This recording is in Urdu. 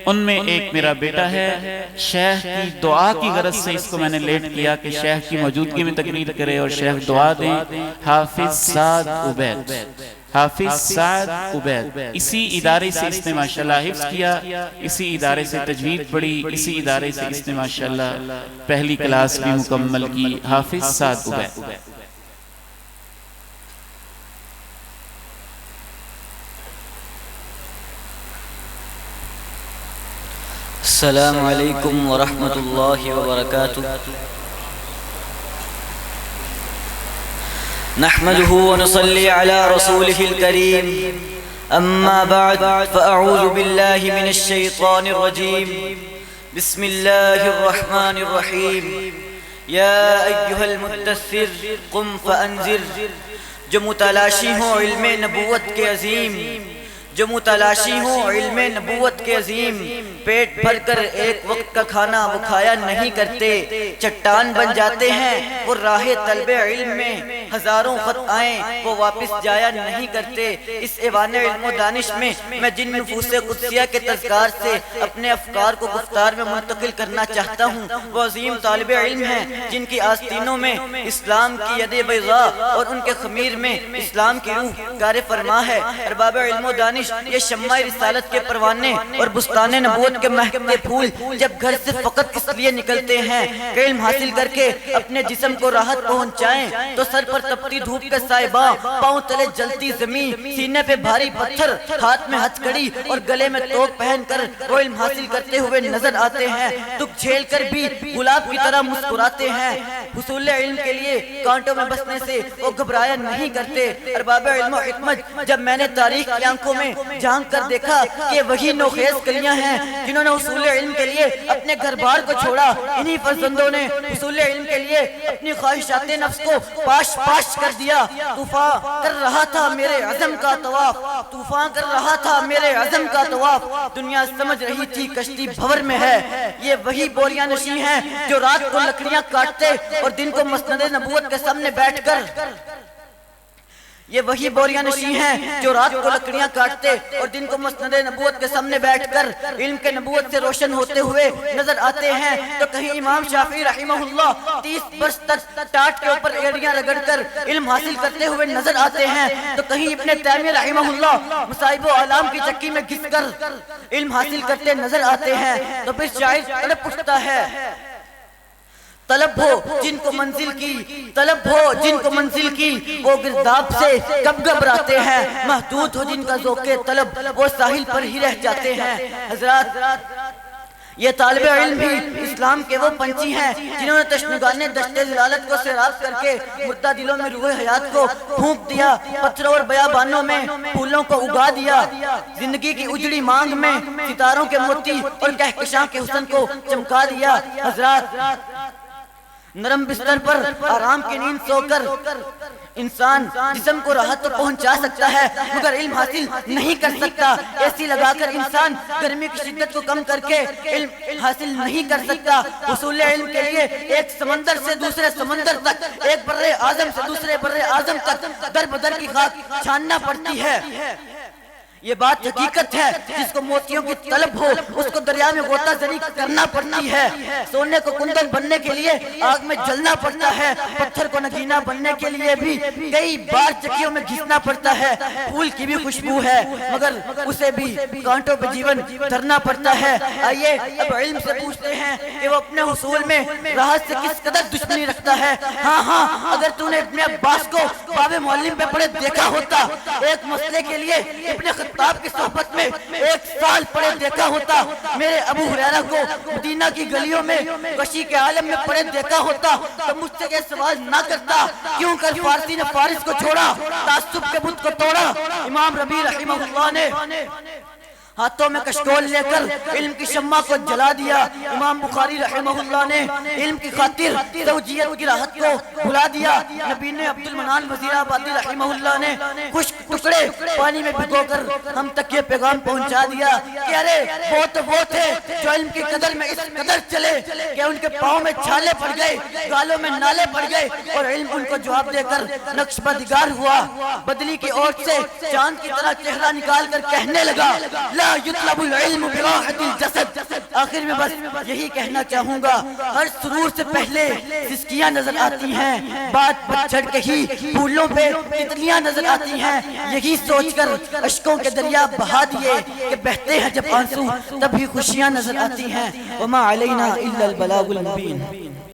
ان میں ایک میرا بیٹا ہے، شیخ کی دعا کی غرض سے اس کو میں نے لیٹ کیا کہ شیخ کی موجودگی میں تقریر کرے اور شیخ دعا دیں۔ حافظ سعد عبید، حافظ سعد عبید، اسی ادارے سے اس نے ماشاءاللہ حفظ کیا، اسی ادارے سے تجوید پڑھی، اسی ادارے سے اس نے ماشاءاللہ پہلی کلاس بھی مکمل کی۔ حافظ سعد عبید۔ السلام علیکم ورحمۃ اللہ وبرکاتہ۔ نحمده ونصلي على رسوله الكريم، أما بعد فأعوذ بالله من الشيطان الرجيم، بسم الله الرحمن الرحيم۔ يا أيها المدثر قم فأنذر، جو متلاشی ہوں علم نبوت کے عظیم، جو متلاشی ہوں علم نبوت کے عظیم، پیٹ بھر کر ایک وقت کا کھانا وہ کھایا نہیں کرتے، چٹان بن جاتے ہیں وہ راہ طلب علم میں، ہزاروں خط آئیں وہ واپس جایا نہیں کرتے۔ اس ایوان علم و دانش میں میں جن نفوس قدسیہ کے تذکار سے اپنے افکار کو گفتار میں منتقل کرنا چاہتا ہوں، وہ عظیم طالب علم ہیں جن کی آستینوں میں اسلام کی ید بیضاء اور ان کے خمیر میں اسلام کی روح کار فرما ہے۔ ارباب علم و دانش، یہ شمع رسالت کے پروانے اور بستان نبوت کے مہکتے پھول جب گھر سے فقط اس لیے نکلتے ہیں کہ علم حاصل کر کے اپنے جسم کو راحت پہنچائیں، تو سر پر تپتی دھوپ کا سائباں، پاؤں تلے جلتی زمین، سینے پہ بھاری پتھر، ہاتھ میں ہتھ کڑی اور گلے میں توق پہن کر وہ علم حاصل کرتے ہوئے نظر آتے ہیں، دکھ جھیل کر بھی گلاب کی طرح مسکراتے ہیں۔ حصول علم کے لیے کانٹوں میں بسنے سے وہ گھبرایا نہیں کرتے۔ ارباب علم و حکمت، جب میں نے تاریخ کی آنکھوں میں جھانک کر دیکھا کہ وہی نوخیز کلیاں ہیں جنہوں نے حصول علم کے لیے اپنے گھر بار کو چھوڑا، انہی فرزندوں نے حصول علم کے لیے اپنی خواہشات نفس کو پاش پاش کر دیا۔ طوفان کر رہا تھا میرے عزم کا طواف، طوفان کر رہا تھا میرے عزم کا طواف، دنیا سمجھ رہی تھی کشتی بھور میں ہے۔ یہ وہی بوریاں نشیں ہیں جو رات کو لکڑیاں کاٹتے اور دن کو مسند نبوت کے سامنے بیٹھ کر، یہ وہی بوریاں نشیں ہیں جو رات کو لکڑیاں کاٹتے اور دن کو مسند نبوت کے سامنے بیٹھ کر علم کے نبوت سے روشن ہوتے ہوئے نظر آتے ہیں۔ تو کہیں امام شافعی رحمہ اللہ 30 برس تک ٹاٹ کے اوپر ایڑیاں رگڑ کر علم حاصل کرتے ہوئے نظر آتے ہیں، تو کہیں ابن تیمیہ رحمہ اللہ مصائب و اعلام کی چکی میں گھس کر علم حاصل کرتے نظر آتے ہیں۔ تو پھر شاعر تڑپ اٹھتا ہے، طلب ہو جن کو منزل کی، طلب ہو جن کو منزل کی، وہ گرداب سے کب گھبراتے ہیں، محدود ہو جن کا ذوق طلب وہ ساحل پر ہی رہ جاتے ہیں۔ حضرات، یہ طالب علم بھی اسلام کے وہ پنچھی ہیں جنہوں نے تشنگان دشت ضلالت کو سیراب کر کے مردہ دلوں میں روح حیات کو پھونک دیا، پتھروں اور بیابانوں میں پھولوں کو اگا دیا، زندگی کی اجڑی مانگ میں ستاروں کے موتی اور کہکشاں کے حسن کو چمکا دیا۔ حضرات، نرم بستر پر آرام کی نیند سو کر انسان جسم کو راحت تو پہنچا سکتا ہے مگر علم حاصل نہیں کر سکتا۔ اے سی لگا کر انسان گرمی کی شدت کو کم کر کے علم حاصل نہیں کر سکتا۔ حصول علم کے لیے ایک سمندر سے دوسرے سمندر تک، ایک بر اعظم سے دوسرے بر اعظم تک در بدر کی خاک چھاننا پڑتی ہے۔ یہ بات حقیقت ہے، جس کو موتیوں کی طلب ہو اس کو دریا میں غوطہ زنی کرنا پڑتی ہے، سونے کو کندن بننے کے لیے آگ میں جلنا پڑتا ہے، پتھر کو نگینا بننے کے لیے بھی کئی بار چکیوں میں گھسنا پڑتا ہے۔ پھول کی بھی خوشبو ہے مگر اسے بھی کانٹوں پہ جیون دھرنا پڑتا ہے۔ آئیے اب علم سے پوچھتے ہیں کہ وہ اپنے حصول میں راحت سے کس قدر دشمنی رکھتا ہے۔ ہاں، اگر تو نے ابن عباس کو باب معلم پہ پڑھے دیکھا ہوتا، ایک مسئلے کے لیے ابن خطاب کی صحبت میں 1 سال پڑھے دیکھا ہوتا، میرے ابو ہریرہ کو مدینہ کی گلیوں میں غشی کے عالم میں پڑھے دیکھا ہوتا، تو مجھ سے یہ سوال نہ کرتا کیوں کر فارسی نے فارس کو چھوڑا، تعصب کے بت کو توڑا۔ امام ربیع رحمہ اللہ نے ہاتھوں میں کشکول لے کر علم کی شمع کو جلا دیا۔ امام بخاری رحمہ اللہ نے علم کی خاطر زوجیت کی راحت کو بھلا دیا۔ نبی نے عبد المنان وزیر آبادی رحمہ اللہ نے خشک ٹکڑے پانی میں بھگو کر ہم تک یہ پیغام پہنچا دیا کہ ارے وہ تو وہ تھے جو علم کی قدر میں اس قدر چلے کہ ان کے پاؤں میں چھالے پڑ گئے، گالوں میں نالے پڑ گئے، اور علم ان کو جواب دے کر نقش بدگار ہوا۔ بدلی کی اوٹ سے چاند کی طرح چہرہ نکال کر کہنے لگا لا یطلب العلم براحت الجسد۔ آخر میں بس یہی کہنا چاہوں گا، ہر سرور سے پہلے سسکیاں نظر آتی ہیں، بات پتجھڑ کے ہی پھولوں پہ تتلیاں نظر آتی ہیں۔ یہی سوچ کر اشکوں کے دریا بہا دیے کہ بہتے ہیں جب آنسو تب ہی خوشیاں نظر آتی ہیں۔ وما علینا الا البلاغ المبین۔